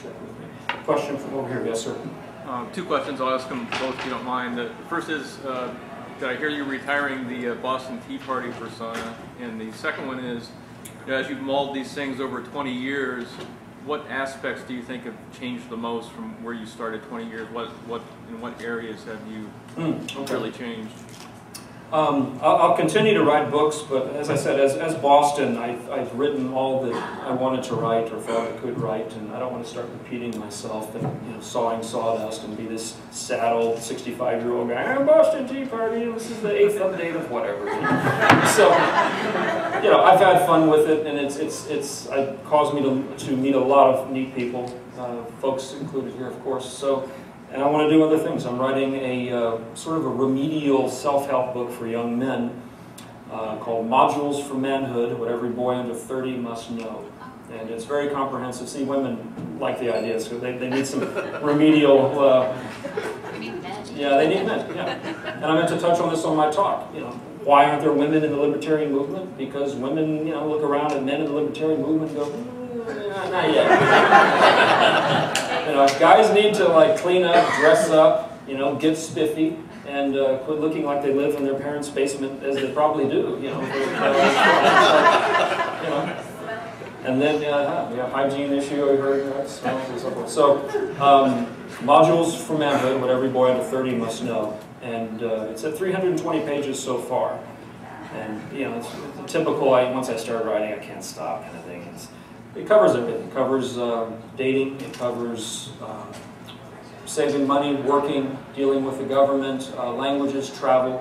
check with me. Question from over here, yes, sir. Two questions. I'll ask them both if you don't mind. The first is, did I hear you retiring the Boston Tea Party persona? And the second one is, as you've mulled these things over 20 years, what aspects do you think have changed the most from where you started 20 years? In what areas have you really changed? I'll continue to write books, but as I said, as Boston, I've written all that I wanted to write or thought I could write, and I don't want to start repeating myself and sawing sawdust and be this sad old 65-year-old guy. I'm Boston Tea Party, and this is the 8th update of whatever. So, I've had fun with it, and it's caused me to meet a lot of neat people, folks included here, of course. So. And I want to do other things. I'm writing a sort of a remedial self-help book for young men called Modules for Manhood, What Every Boy Under 30 Must Know. And it's very comprehensive. See, women like the idea, so they need some remedial... yeah, they need men, yeah. And I meant to touch on this on my talk. Why aren't there women in the libertarian movement? Because women, look around at men in the libertarian movement and go, not yet. Guys need to clean up, dress up, get spiffy, and quit looking like they live in their parents' basement, as they probably do. And then hygiene issue. I heard smells and so forth. So modules for manhood, what every boy under 30 must know, and it's at 320 pages so far. And it's typical. Once I start writing, I can't stop kind of thing. It covers everything. It covers dating, it covers saving money, working, dealing with the government, languages, travel.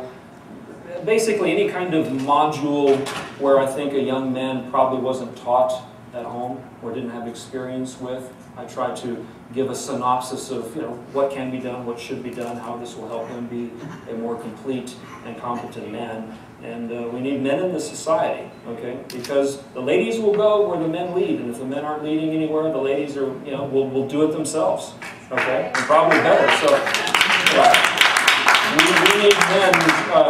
Basically any kind of module where I think a young man probably wasn't taught at home or didn't have experience with. I try to give a synopsis of what can be done, what should be done, how this will help him be a more complete and competent man. And we need men in the society, okay? Because the ladies will go where the men lead, and if the men aren't leading anywhere, the ladies are, will do it themselves, okay? And probably better. So we need men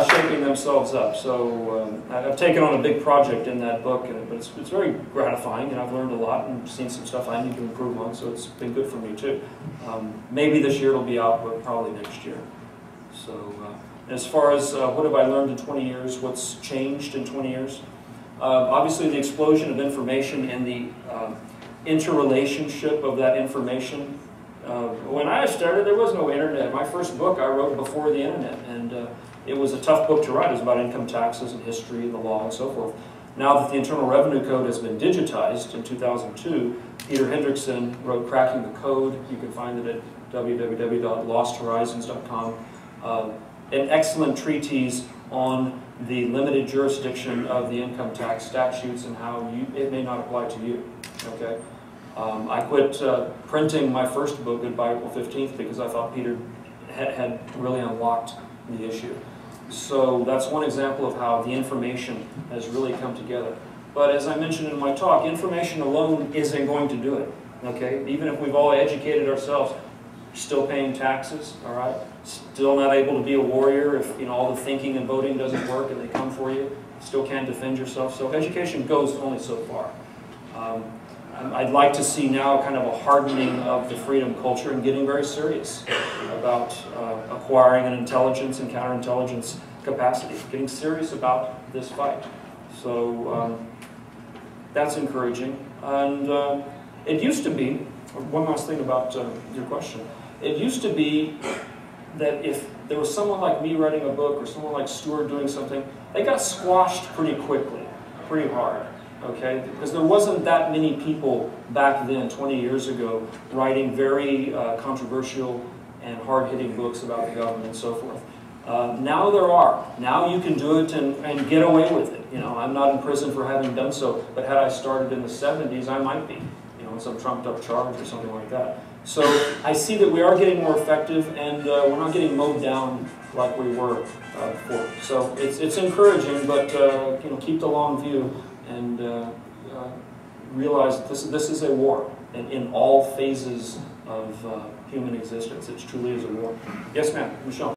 shaping themselves up. So I've taken on a big project in that book, but it's very gratifying, and I've learned a lot and seen some stuff I need to improve on. So it's been good for me too. Maybe this year it'll be out, but probably next year. So. As far as what have I learned in 20 years, what's changed in 20 years? Obviously the explosion of information and the interrelationship of that information. When I started, there was no internet. My first book I wrote before the internet, and it was a tough book to write. It was about income taxes and history and the law and so forth. Now that the Internal Revenue Code has been digitized in 2002, Peter Hendrickson wrote Cracking the Code. You can find it at www.losthorizons.com. An excellent treatise on the limited jurisdiction of the income tax statutes and how it may not apply to you. Okay, I quit printing my first book, Goodbye April 15th, because I thought Peter had really unlocked the issue. So that's one example of how the information has really come together. But as I mentioned in my talk, information alone isn't going to do it. Okay, even if we've all educated ourselves, still paying taxes, all right? Still not able to be a warrior if all the thinking and voting doesn't work and they come for you. Still can't defend yourself. So education goes only so far. I'd like to see now kind of a hardening of the freedom culture and getting very serious about acquiring an intelligence and counterintelligence capacity. Getting serious about this fight. So that's encouraging. And it used to be, one last thing about your question. It used to be that if there was someone like me writing a book or someone like Stuart doing something, they got squashed pretty quickly, pretty hard, okay? Because there wasn't that many people back then, 20 years ago, writing very controversial and hard-hitting books about the government and so forth. Now there are. Now you can do it and get away with it. I'm not in prison for having done so, but had I started in the 70s, I might be. In some trumped-up charge or something like that. So I see that we are getting more effective, and we're not getting mowed down like we were before. So it's encouraging, but keep the long view and realize that this is a war, and in all phases of human existence, it truly is a war. Yes, ma'am, Michelle.